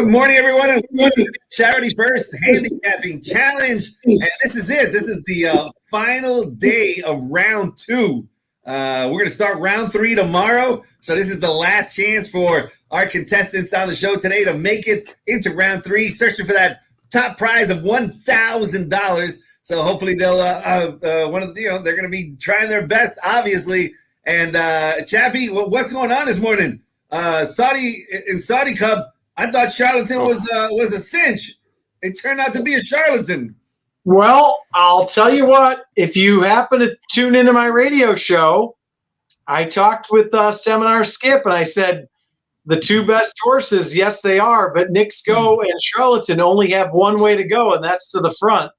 Good morning, everyone, and welcome to the Charity First Handicapping Challenge. And this is it. This is the final day of round 2. We're going to start round 3 tomorrow. So this is the last chance for our contestants on the show today to make it into round 3, searching for that top prize of $1,000. So hopefully they'll they're going to be trying their best, obviously. And Chappie, what's going on this morning? Saudi Cup. I thought charlatan was a cinch. It turned out to be a charlatan. Well, I'll tell you what. If you happen to tune into my radio show, I talked with Seminar Skip, and I said the 2 best horses, yes, they are, but Knicks Go and Charlatan only have one way to go, and that's to the front.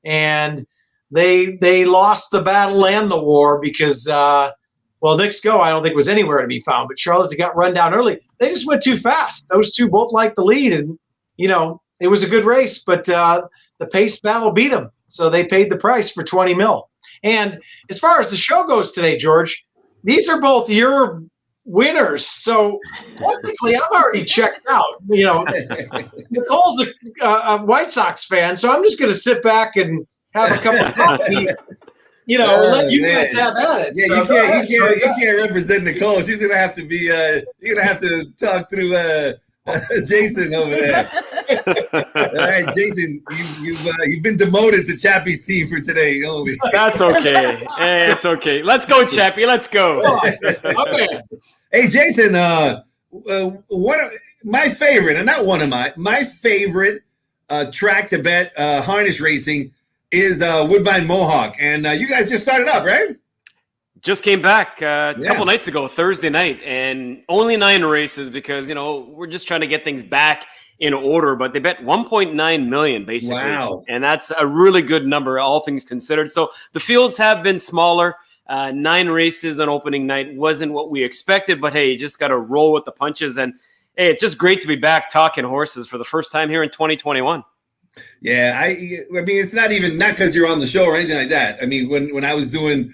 And they lost the battle and the war because Knicks Go I don't think was anywhere to be found, but Charlatan got run down early. They just went too fast. Those 2 both liked the lead, and, it was a good race, but the pace battle beat them. So they paid the price for $20 million. And as far as the show goes today, George, these are both your winners. So technically, I'm already checked out. Nicole's a White Sox fan, so I'm just going to sit back and have a cup of coffee. Let you guys have at it. Yeah, so you can't represent Nicole. She's gonna have to be. You're gonna have to talk through Jason over there. All right, Jason, you've been demoted to Chappie's team for today only. That's okay. Hey, it's okay. Let's go, Chappie. Let's go. Okay. Hey, Jason. My favorite, and not one of my favorite track to bet harness racing is Woodbine Mohawk, and you guys just started up, right? Just came back a couple nights ago, Thursday night, and only 9 races because we're just trying to get things back in order. But they bet 1.9 million basically, wow, and that's a really good number, all things considered. So the fields have been smaller. 9 races on opening night wasn't what we expected, but hey, you just got to roll with the punches. And hey, it's just great to be back talking horses for the first time here in 2021. Yeah, I mean, it's not because you're on the show or anything like that. I mean, when I was doing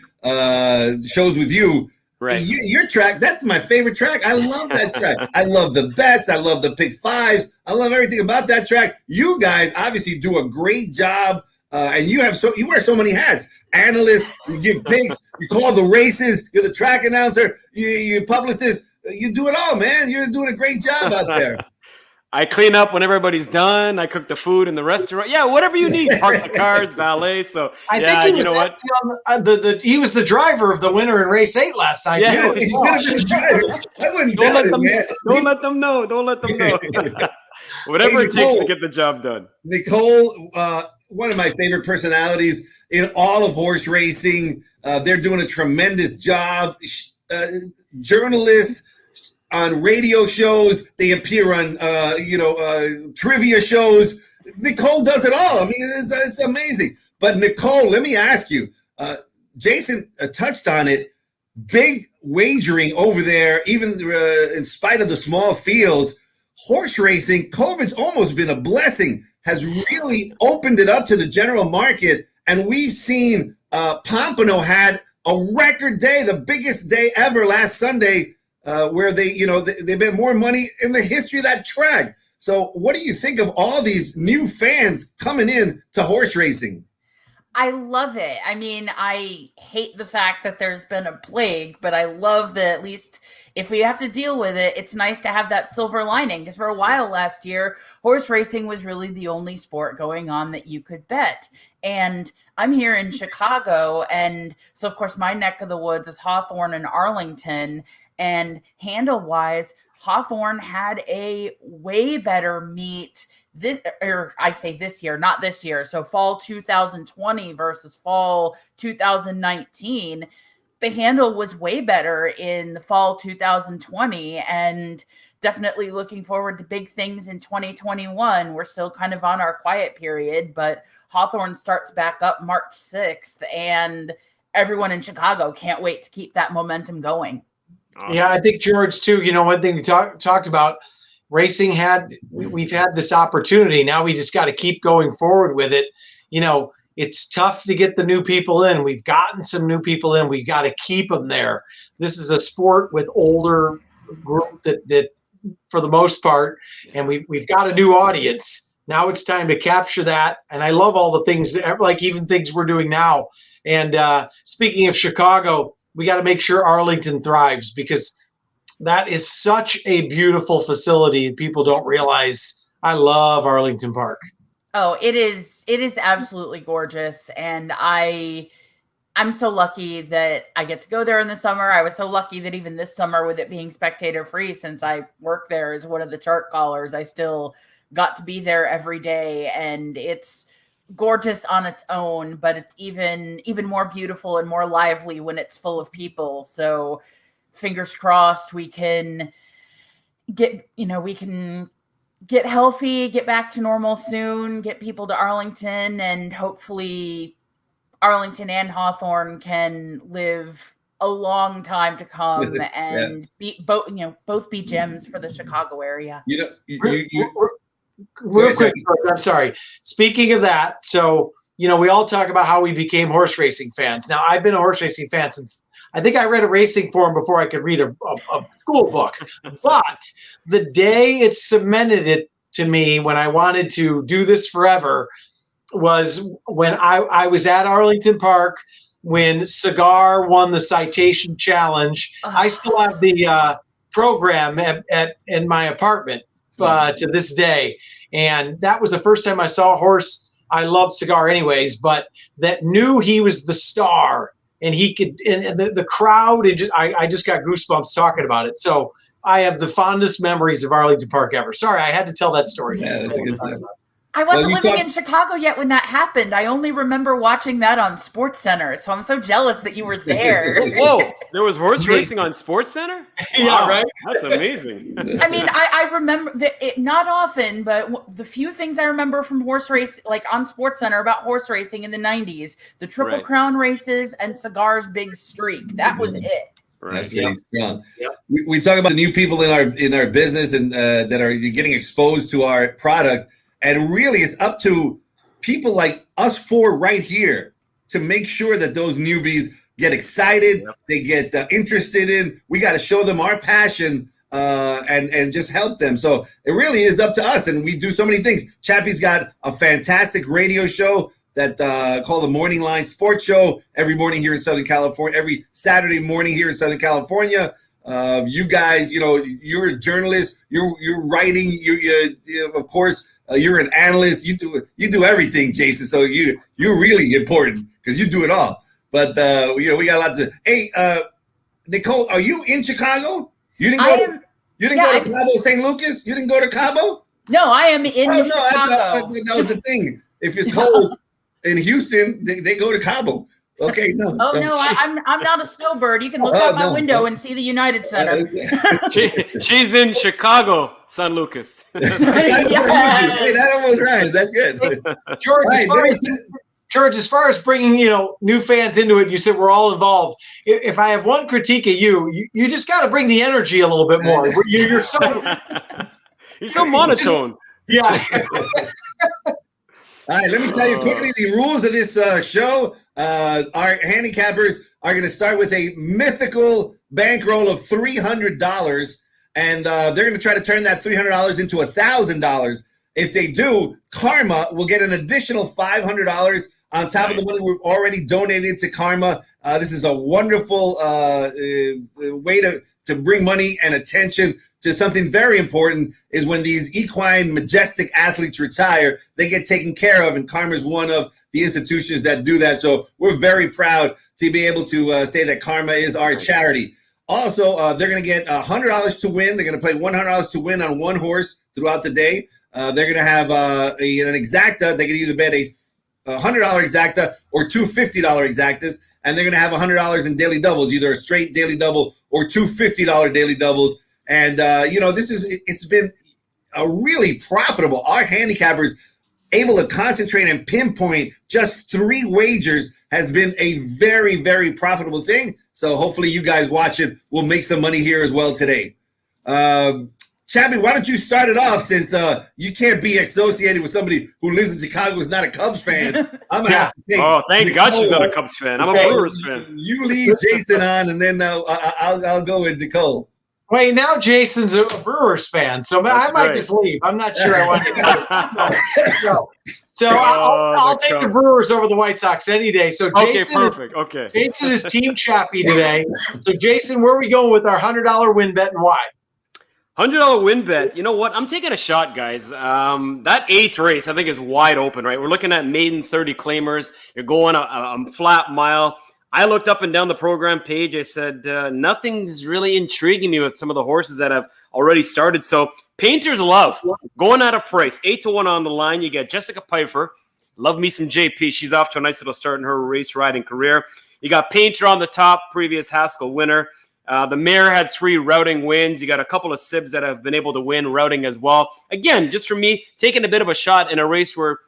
shows with you, right? Your track, that's my favorite track. I love that track. I love the bets. I love the pick 5s. I love everything about that track. You guys obviously do a great job, and you wear so many hats. Analyst, you give picks, you call the races, you're the track announcer, you publicist. You do it all, man. You're doing a great job out there. I clean up when everybody's done. I cook the food in the restaurant. Yeah, whatever you need. Park the cars, valet. So I think you know what? He was the driver of the winner in race 8 last time. Yeah, he's gonna be the driver. I wouldn't Don't let them know. Whatever it takes to get the job done. Nicole, one of my favorite personalities in all of horse racing. They're doing a tremendous job. Journalists on radio shows, they appear on trivia shows. Nicole does it all. I mean, it's amazing. But Nicole, let me ask you, Jason touched on it. Big wagering over there, even in spite of the small fields. Horse racing, COVID's almost been a blessing, has really opened it up to the general market. And we've seen Pompano had a record day, the biggest day ever last Sunday, where they bet more money in the history of that track. So what do you think of all these new fans coming in to horse racing? I love it. I mean, I hate the fact that there's been a plague, but I love that at least if we have to deal with it, it's nice to have that silver lining. Because for a while last year, horse racing was really the only sport going on that you could bet. And I'm here in Chicago. And so, of course, my neck of the woods is Hawthorne and Arlington. And handle-wise, Hawthorne had a way better meet this year, not this year. So fall 2020 versus fall 2019. The handle was way better in the fall 2020, and definitely looking forward to big things in 2021. We're still kind of on our quiet period, but Hawthorne starts back up March 6th, and everyone in Chicago can't wait to keep that momentum going. Yeah, I think, George, too, one thing we talked about, racing we've had this opportunity. Now we just got to keep going forward with it. It's tough to get the new people in. We've gotten some new people in. We've got to keep them there. This is a sport with older group that for the most part, and we've got a new audience. Now it's time to capture that, and I love all the things, like even things we're doing now. And speaking of Chicago, we got to make sure Arlington thrives, because that is such a beautiful facility. People don't realize. I love Arlington Park. Oh, it is absolutely gorgeous, and I'm so lucky that I get to go there in the summer. I was so lucky that even this summer, with it being spectator free, since I work there as one of the chart callers, I still got to be there every day, and it's gorgeous on its own, but it's even more beautiful and more lively when it's full of people. So fingers crossed we can get healthy, get back to normal soon, get people to Arlington, and hopefully Arlington and Hawthorne can live a long time to come and be both be gems for the Chicago area. Real quick, I'm sorry. Speaking of that, so we all talk about how we became horse racing fans. Now, I've been a horse racing fan since I think I read a racing forum before I could read a school book. But the day it cemented it to me, when I wanted to do this forever, was when I was at Arlington Park when Cigar won the Citation Challenge. I still have the program in my apartment to this day. And that was the first time I saw a horse. I loved Cigar anyways, but that knew he was the star, and he could, and the crowd, I just got goosebumps talking about it. So I have the fondest memories of Arlington Park ever. Sorry, I had to tell that story. Yeah, that's a good story. I wasn't living in Chicago yet when that happened. I only remember watching that on SportsCenter, so I'm so jealous that you were there. Whoa, there was horse racing on SportsCenter? Yeah, right? That's amazing. I mean, I remember that not often, but the few things I remember from horse race, like on SportsCenter about horse racing in the 90s, the Triple Crown races and Cigar's big streak. That was it. Right. That's pretty strong. Yep. We talk about the new people in our business and that are getting exposed to our product. And really, it's up to people like us four right here to make sure that those newbies get excited, they get interested in. We got to show them our passion and just help them. So it really is up to us, and we do so many things. Chappie's got a fantastic radio show that called the Morning Line Sports Show every morning here in Southern California, every Saturday morning here in Southern California. You guys, you're a journalist. You're writing. You of course. You're an analyst. You do everything, Jason. So you're really important because you do it all. But we got lots of. Hey, Nicole, are you in Chicago? You didn't go. You didn't go to Cabo San Lucas. You didn't go to Cabo. No, I am in Chicago. I thought that was the thing. If it's cold in Houston, they go to Cabo. Okay, no. No, I'm not a snowbird. You can look out my window and see the United Center. She's in Chicago, San Lucas. Hey, that almost rhymes. That's good. George, as far as bringing new fans into it, you said we're all involved. If I have one critique of you just got to bring the energy a little bit more. You're so monotone. Yeah. All right, let me tell you quickly the rules of this show. Our handicappers are going to start with a mythical bankroll of $300, and they're going to try to turn that $300 into $1,000. If they do, Karma will get an additional $500 on top of the money we've already donated to Karma. This is a wonderful way to bring money and attention to something very important. Is when these equine, majestic athletes retire, they get taken care of, and Karma is one of the institutions that do that. So we're very proud to be able to say that Karma is our charity. Also, they're going to get $100 to win. They're going to play $100 to win on one horse throughout the day. They're going to have an exacta. They can either bet a $100 exacta or two $50 exactas, and they're going to have $100 in daily doubles, either a straight daily double or two $50 daily doubles. And it's been a really profitable. Our handicappers able to concentrate and pinpoint just 3 wagers has been a very, very profitable thing. So hopefully you guys watching will make some money here as well today. Chappie, why don't you start it off, since you can't be associated with somebody who lives in Chicago who's not a Cubs fan. I'm gonna have to take thank God she's not a Cubs fan. I'm a Brewers fan. You lead Jason on, and then I'll go with Nicole. Wait, now Jason's a Brewers fan, so I might just leave. I'm not sure I want to. No. So I'll take the Brewers over the White Sox any day. So Jason, perfect. Jason is Team Chappie today. So Jason, where are we going with our $100 win bet and why? $100 win bet. You know what? I'm taking a shot, guys. That 8th race, I think, is wide open, right? We're looking at maiden 30 claimers. You're going a flat mile. I looked up and down the program page. I said, nothing's really intriguing me with some of the horses that have already started. So Painter's Love, going at a price, 8-1 on the line. You get Jessica Pfeiffer. Love me some JP. She's off to a nice little start in her race riding career. You got Painter on the top, previous Haskell winner. The mare had 3 routing wins. You got a couple of sibs that have been able to win routing as well. Again, just for me, taking a bit of a shot in a race where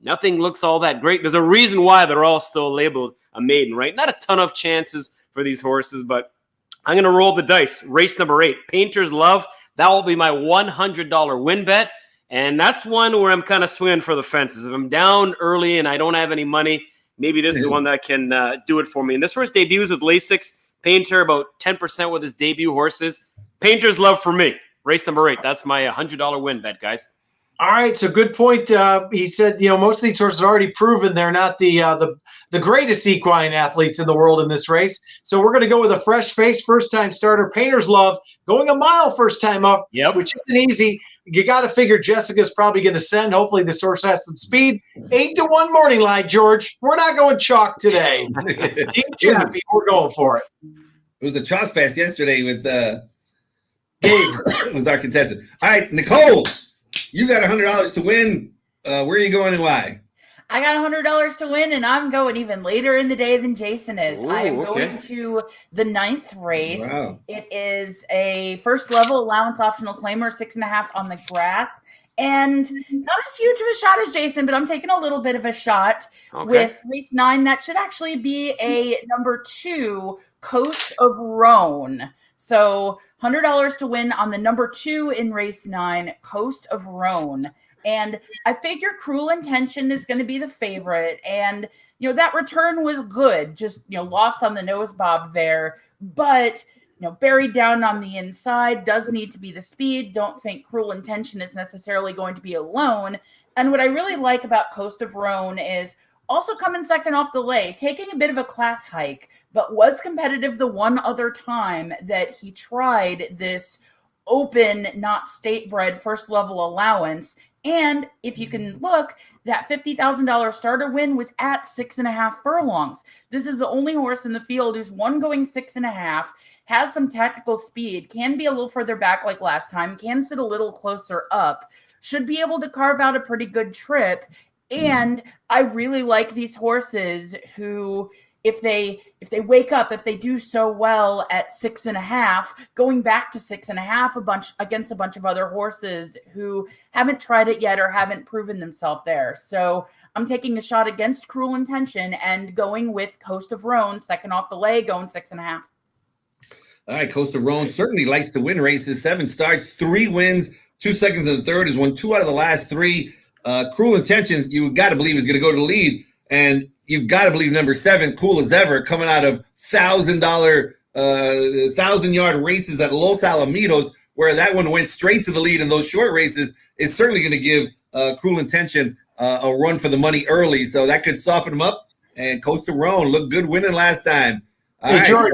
nothing looks all that great. There's a reason why they're all still labeled a maiden, right? Not a ton of chances for these horses, but I'm going to roll the dice. Race number 8, Painter's Love. That will be my $100 win bet. And that's one where I'm kind of swinging for the fences. If I'm down early and I don't have any money, maybe this is one that can do it for me. And this horse debuts with Lasix. Painter about 10% with his debut horses. Painter's Love for me. Race number 8. That's my $100 win bet, guys. All right, so good point. He said, most of these horses are already proven they're not the greatest equine athletes in the world in this race. So we're going to go with a fresh face, first-time starter, Painter's Love, going a mile first time up, which isn't easy. You got to figure Jessica's probably going to send. Hopefully this horse has some speed. 8-1 morning line, George. We're not going chalk today. Team Chappie, we're going for it. It was the chalk fest yesterday with with our contestant. All right, Nicole. You got $100 to win. Where are you going and why? I got $100 to win, and I'm going even later in the day than Jason is. Ooh, I am going to the 9th race. Wow. It is a first-level allowance optional claimer, 6.5 on the grass. And not as huge of a shot as Jason, but I'm taking a little bit of a shot with race 9. That should actually be a number 2, Coast of Rhone. So $100 to win on the number 2 in race 9, Coast of Rhone. And I figure Cruel Intention is going to be the favorite. And, that return was good, just, lost on the nose bob there. But, buried down on the inside does need to be the speed. Don't think Cruel Intention is necessarily going to be alone. And what I really like about Coast of Rhone is also coming second off the lay, taking a bit of a class hike, but was competitive the one other time that he tried this open, not state-bred first-level allowance. And if you can look, that $50,000 starter win was at 6.5 furlongs. This is the only horse in the field who's one going 6.5, has some tactical speed, can be a little further back like last time, can sit a little closer up, should be able to carve out a pretty good trip. And I really like these horses who, if they wake up, if they do so well at 6.5, going back to 6.5 against a bunch of other horses who haven't tried it yet or haven't proven themselves there. So I'm taking a shot against Cruel Intention and going with Coast of Rhone, second off the lay, going 6.5. All right, Coast of Rhone certainly likes to win races. 7 starts, 3 wins, 2 seconds in the third. Has won 2 out of the last 3. Cruel Intention, you got to believe, is going to go to the lead. And you've got to believe number 7, Cool as Ever, coming out of $1,000-yard races at Los Alamitos, where that one went straight to the lead in those short races, is certainly going to give Cruel Intention a run for the money early. So that could soften him up. And Coast of Rhone looked good winning last time. All right, George,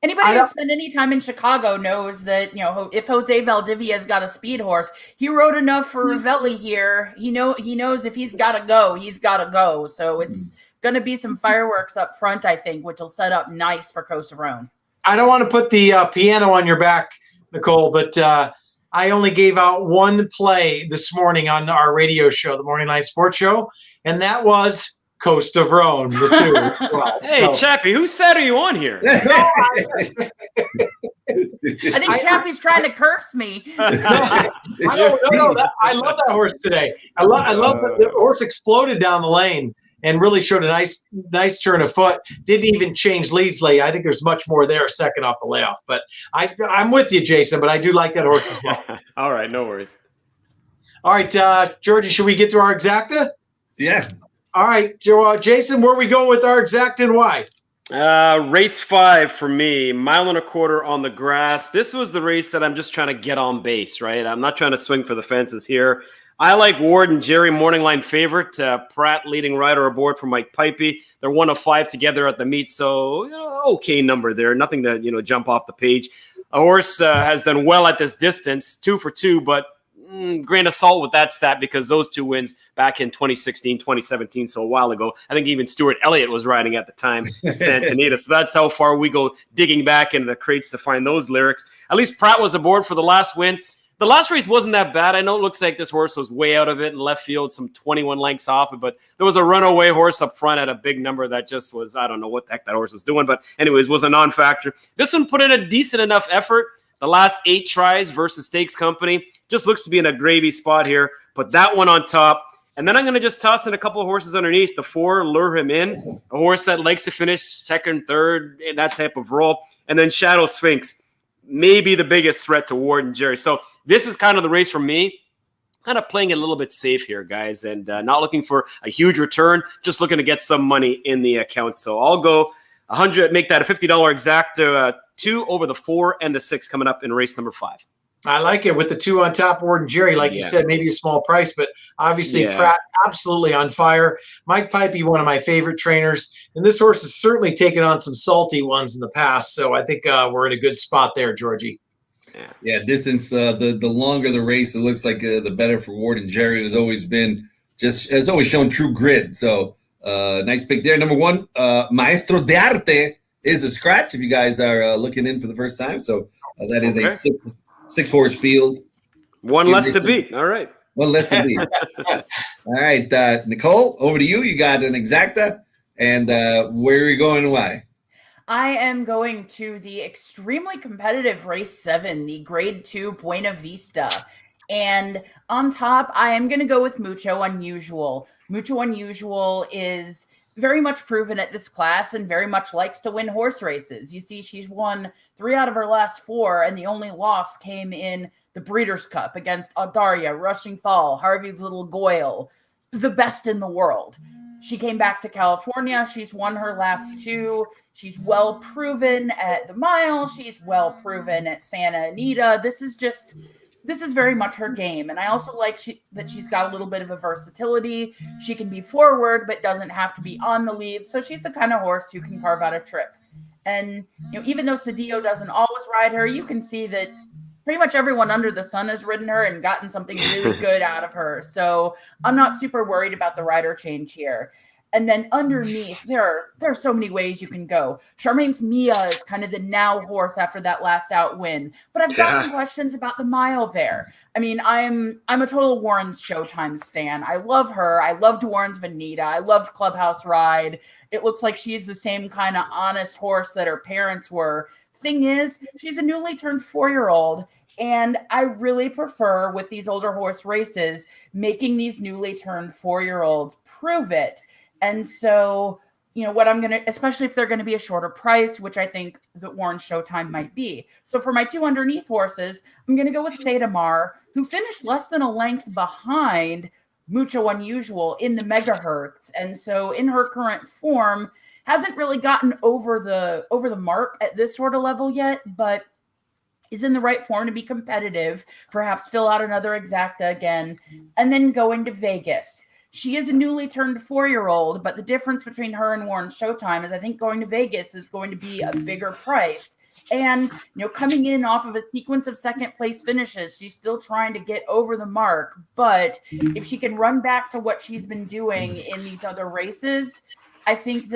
anybody who's spent any time in Chicago knows that, if Jose Valdivia's got a speed horse, he rode enough for Ravelli here. He knows if he's got to go, he's got to go. So it's going to be some fireworks up front, I think, which will set up nice for Coast of Rhone. I don't want to put the piano on your back, Nicole, but I only gave out one play this morning on our radio show, the Morning Light Sports Show, and that was Coast of Rhone, the 2. Well, hey, Chappie, whose side are you on here? I think Chappie's trying to curse me. I love that horse today. I love that the horse exploded down the lane and really showed a nice turn of foot. Didn't even change leads late. I think there's much more there second off the layoff. But I'm with you, Jason, but I do like that horse as well. All right, no worries. All right, Georgie, should we get to our exacta? Yeah. All right, Jason, where are we going with our exacta and why? Race 5 for me, 1.25 miles on the grass. This was the race that I'm just trying to get on base, right? I'm not trying to swing for the fences here. I like Ward and Jerry, morning line favorite. Pratt leading rider aboard for Mike Pipey. They're 1 of 5 together at the meet, so okay number there. Nothing to jump off the page. A horse has done well at this distance, 2 for 2, but grain of salt with that stat because those 2 wins back in 2016, 2017, so a while ago. I think even Stuart Elliott was riding at the time in Santa Anita. So that's how far we go digging back into the crates to find those lyrics. At least Pratt was aboard for the last win. The last race wasn't that bad. I know it looks like this horse was way out of it in left field, some 21 lengths off it, but there was a runaway horse up front at a big number that just was, I don't know what the heck that horse was doing, but anyways, was a non-factor. This one put in a decent enough effort. The last 8 tries versus Stakes Company just looks to be in a gravy spot here. Put that one on top. And then I'm going to just toss in a couple of horses underneath. The 4, Lure Him In, a horse that likes to finish second, third, in that type of role. And then Shadow Sphinx, maybe the biggest threat to Ward and Jerry. So this is kind of the race for me. Kind of playing it a little bit safe here, guys, and not looking for a huge return, just looking to get some money in the account. So I'll go 100, make that a $50 exacta, 2 over the 4 and the 6 coming up in race number 5. I like it with the 2 on top, Ward and Jerry. Like you said, maybe a small price, but obviously Pratt absolutely on fire. Mike Pipey, one of my favorite trainers, and this horse has certainly taken on some salty ones in the past. So I think we're in a good spot there, Georgie. Yeah, distance. The longer the race, it looks like the better for Ward and Jerry. Has always shown true grit. So nice pick there. Number 1, Maestro de Arte is a scratch. If you guys are looking in for the first time, so that is a 6-horse field. One less to beat. All right. One less to beat. All right, Nicole, over to you. You got an exacta, and where are you going and why? I am going to the extremely competitive race 7, the grade 2 Buena Vista. And on top, I am going to go with Mucho Unusual. Mucho Unusual is very much proven at this class and very much likes to win horse races. You see, she's won 3 out of her last 4, and the only loss came in the Breeders' Cup against Audaria, Rushing Fall, Harvey's Little Goyle, the best in the world. She came back to California. She's won her last 2. She's well proven at the mile. She's well proven at Santa Anita. This is very much her game. And I also like that she's got a little bit of a versatility. She can be forward, but doesn't have to be on the lead. So she's the kind of horse who can carve out a trip. And even though Cedillo doesn't always ride her, you can see that pretty much everyone under the sun has ridden her and gotten something really good out of her. So I'm not super worried about the rider change here. And then underneath, there are so many ways you can go. Charmaine's Mia is kind of the now horse after that last out win. But I've got some questions about the mile there. I mean, I'm a total Warren's Showtime stan. I love her. I loved Warren's Veneta. I loved Clubhouse Ride. It looks like she's the same kind of honest horse that her parents were. Thing is, she's a newly turned 4-year-old. And I really prefer, with these older horse races, making these newly turned 4-year-olds prove it. And so, what I'm going to, especially if they're going to be a shorter price, which I think that Warren's Showtime might be. So for my 2 underneath horses, I'm going to go with Sadamar, who finished less than a length behind Mucho Unusual in the megahertz. And so in her current form, hasn't really gotten over the mark at this sort of level yet, but is in the right form to be competitive, perhaps fill out another exacta again, and then go into Vegas. She is a newly turned 4-year-old, but the difference between her and Warren's Showtime is I think going to Vegas is going to be a bigger price. And, coming in off of a sequence of second place finishes, she's still trying to get over the mark. But if she can run back to what she's been doing in these other races, I think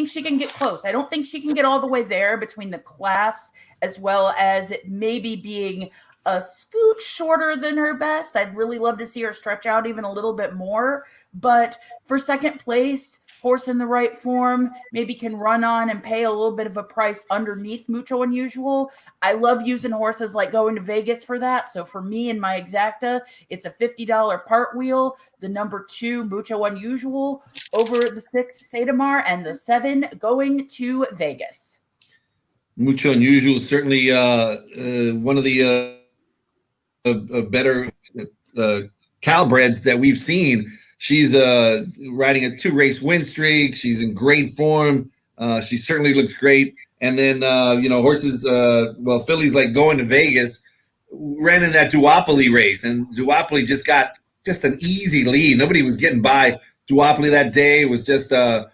she can get close. I don't think she can get all the way there between the class as well as it maybe being a scoot shorter than her best. I'd really love to see her stretch out even a little bit more. But for second place, horse in the right form, maybe can run on and pay a little bit of a price underneath Mucho Unusual. I love using horses like going to Vegas for that. So for me in my exacta, it's a $50 part wheel, the number 2 Mucho Unusual over the 6 Sadamar, and the 7 going to Vegas. Mucho Unusual is certainly one of the better Calbreds that we've seen. She's riding a 2-race win streak. She's in great form. She certainly looks great. And then, horses, fillies like going to Vegas, ran in that duopoly race, and duopoly just got just an easy lead. Nobody was getting by duopoly that day. It was just a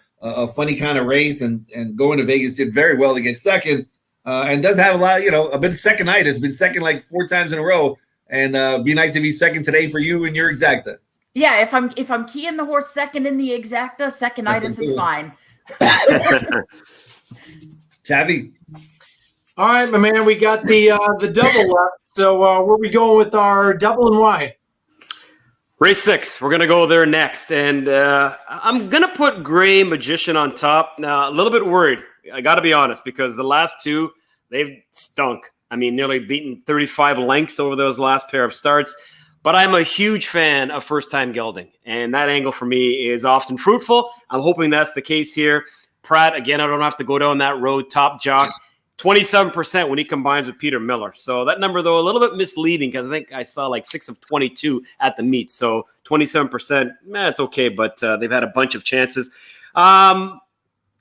funny kind of race, and going to Vegas did very well to get second, and does have a lot, a bit second night. Has been second like 4 times in a row, and be nice to be second today for you and your exacta. Yeah, if I'm keying the horse second in the exacta, second-itis is fine. Chavi. All right, my man, we got the double left. So where are we going with our double and why? Race 6, we're going to go there next. And I'm going to put Gray Magician on top. Now, a little bit worried, I got to be honest, because the last 2, they've stunk. I mean, nearly beaten 35 lengths over those last pair of starts. But I'm a huge fan of first-time gelding, and that angle for me is often fruitful. I'm hoping that's the case here. Pratt, again, I don't have to go down that road. Top jock, 27% when he combines with Peter Miller. So that number, though, a little bit misleading because I think I saw like 6 of 22 at the meet. So 27%, it's okay, but they've had a bunch of chances.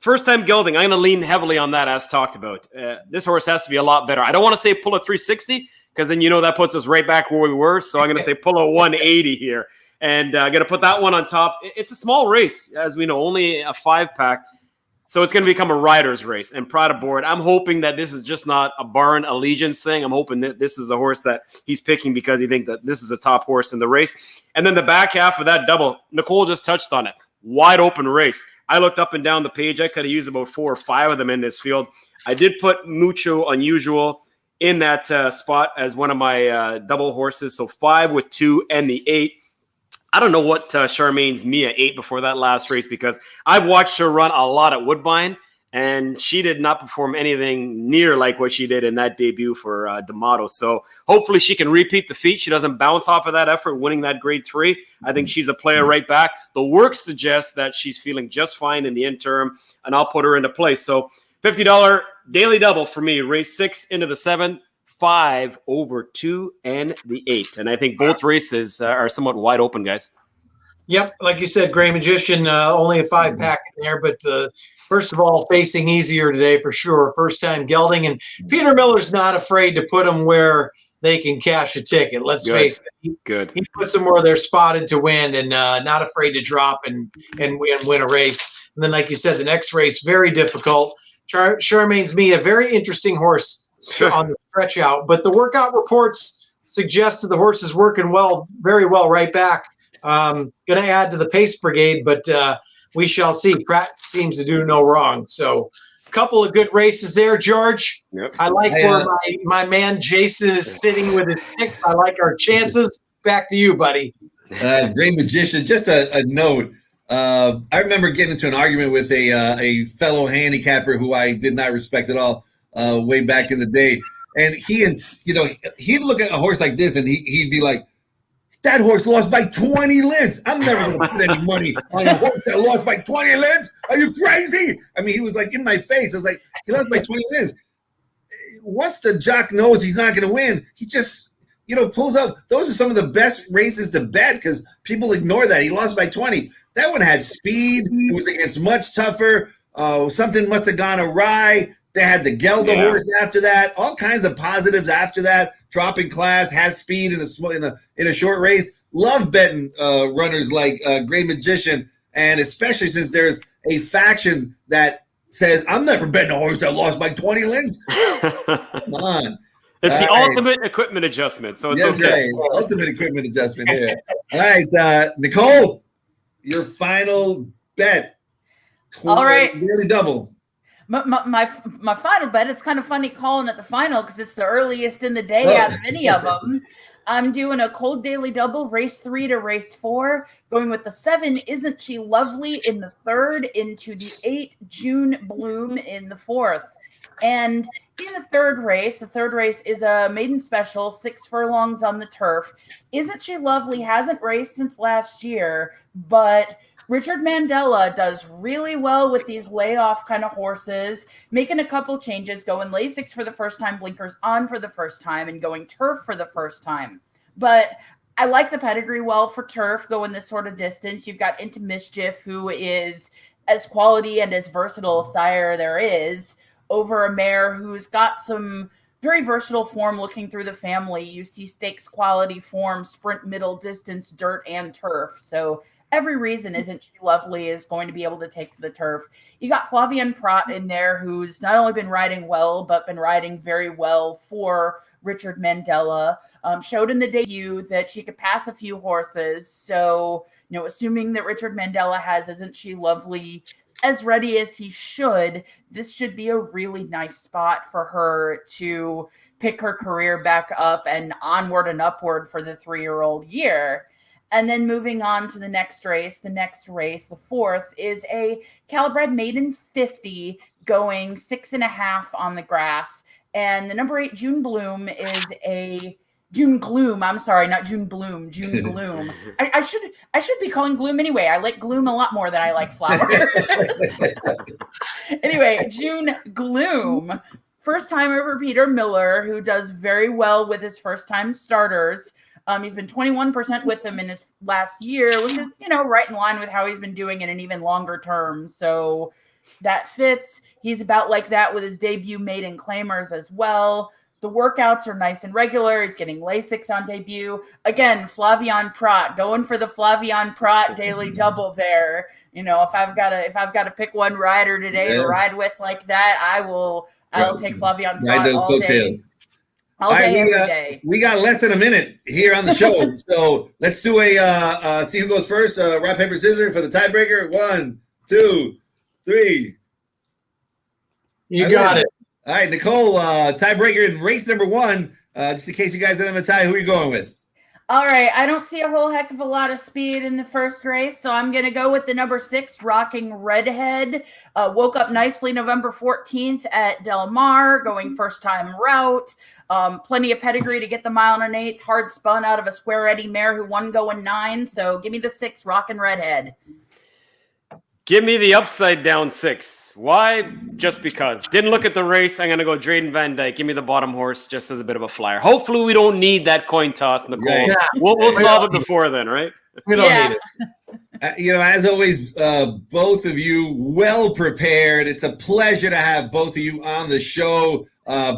First-time gelding, I'm going to lean heavily on that as talked about. This horse has to be a lot better. I don't want to say pull a 360 because then that puts us right back where we were. So I'm going to say pull a 180 here. And I'm going to put that one on top. It's a small race, as we know, only a 5-pack. So it's going to become a rider's race, and Pratt aboard. I'm hoping that this is just not a barn allegiance thing. I'm hoping that this is a horse that he's picking because he thinks that this is a top horse in the race. And then the back half of that double, Nicole just touched on it. Wide open race. I looked up and down the page. I could have used about 4 or 5 of them in this field. I did put Mucho Unusual in that spot as one of my double horses. So 5 with 2 and the 8. I don't know what Charmaine's Mia ate before that last race because I've watched her run a lot at Woodbine, and she did not perform anything near like what she did in that debut for D'Amato. So hopefully she can repeat the feat. She doesn't bounce off of that effort, winning that grade 3. I think she's a player right back. The work suggests that she's feeling just fine in the interim, and I'll put her into place. So $50 daily double for me, race 6 into the 7. 5 over 2 and the 8. And I think both races are somewhat wide open, guys. Yep. Like you said, Gray Magician, only a 5-pack in there. But first of all, facing easier today for sure. First time gelding. And Peter Miller's not afraid to put them where they can cash a ticket. Let's face it. He puts them where they're spotted to win and not afraid to drop and win a race. And then, like you said, the next race, very difficult. Charmaine's Mia, very interesting horse on the stretch out, but the workout reports suggest that the horse is working well, very well right back. Going to add to the pace brigade, but we shall see. Pratt seems to do no wrong. So a couple of good races there, George. Yep. I like where my man Jason is sitting with his picks. I like our chances. Back to you, buddy. Great Magician. Just a note. I remember getting into an argument with a fellow handicapper who I did not respect at all. Way back in the day, and he'd look at a horse like this and he'd be like, that horse lost by 20 lengths. I'm never going to put any money on a horse that lost by 20 lengths. Are you crazy? I mean, he was like in my face. I was like, he lost by 20 lengths. Once the jock knows he's not going to win, he just, pulls up. Those are some of the best races to bet because people ignore that. He lost by 20. That one had speed. It was against much tougher. Something must have gone awry. They had the Gelder horse after that. All kinds of positives after that. Dropping class, has speed in a short race. Love betting runners like Great Magician, and especially since there's a faction that says, I'm never betting a horse that lost by 20 lengths. Come on. It's the ultimate equipment adjustment, so it's okay. Right. Ultimate equipment adjustment here. All right, Nicole, your final bet. All right. Nearly double. My final bet, it's kind of funny calling it the final because it's the earliest in the day out of any of them. I'm doing a cold daily double, race 3 to race 4, going with the 7, Isn't She Lovely, in the 3rd, into the 8, June Bloom, in the 4th. And in the third race is a maiden special, 6 furlongs on the turf. Isn't She Lovely hasn't raced since last year, but Richard Mandela does really well with these layoff kind of horses, making a couple changes, going Lasix for the first time, blinkers on for the first time, and going turf for the first time. But I like the pedigree well for turf going this sort of distance. You've got Into Mischief, who is as quality and as versatile a sire there is over a mare who's got some very versatile form looking through the family. You see stakes quality form, sprint, middle distance, dirt, and turf. So every reason Isn't She Lovely is going to be able to take to the turf. You got Flavien Prat in there, who's not only been riding well, but been riding very well for Richard Mandella. Showed in the debut that she could pass a few horses. So, assuming that Richard Mandella has Isn't She Lovely as ready as he should, this should be a really nice spot for her to pick her career back up and onward and upward for the 3-year-old year. And then moving on to the next race, the fourth, is a Calibred Maiden 50 going 6.5 on the grass. And the number 8, June Bloom, is a June Gloom. I'm sorry, not June Bloom. June Gloom. I should be calling Gloom anyway. I like Gloom a lot more than I like Flower. Anyway, June Gloom. First timer for Peter Miller, who does very well with his first time starters. He's been 21% with them in his last year, which is, right in line with how he's been doing in an even longer term. So that fits. He's about like that with his debut maiden claimers as well. The workouts are nice and regular. He's getting Lasix on debut. Again, Flavien Prat, going for the Flavien Prat daily double there. If I've got to pick one rider today to ride with like that, I'll take Flavien Prat all day. All day, every day. We got less than a minute here on the show, so let's do a see who goes first. Rock, paper, scissors for the tiebreaker. 1, 2, 3. You got it. All right, Nicole, tiebreaker in race number 1. Just in case you guys don't have a tie, who are you going with? All right, I don't see a whole heck of a lot of speed in the first race, so I'm going to go with the number 6, Rocking Redhead. Woke up nicely November 14th at Del Mar, going first-time route. Plenty of pedigree to get the mile and an eighth. Hard spun out of a Square Eddie mare who won going 9, so give me the 6, Rocking Redhead. Give me the upside down 6. Why? Just because. Didn't look at the race. I'm going to go Drayden Van Dyke. Give me the bottom horse just as a bit of a flyer. Hopefully we don't need that coin toss, Nicole. Right. Yeah. We'll solve it before then, right? We don't need it. As always, both of you well prepared. It's a pleasure to have both of you on the show.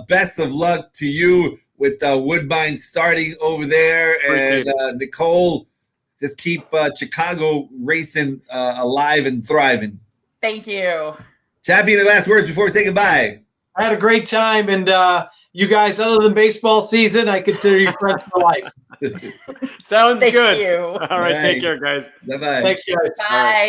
Best of luck to you with Woodbine starting over there. And Nicole, just keep Chicago racing alive and thriving. Thank you. Chappie, any last words before we say goodbye? I had a great time, and you guys, other than baseball season, I consider you friends for life. Sounds Thank good. you. All right, take care, guys. Bye-bye. Thanks, guys. Bye.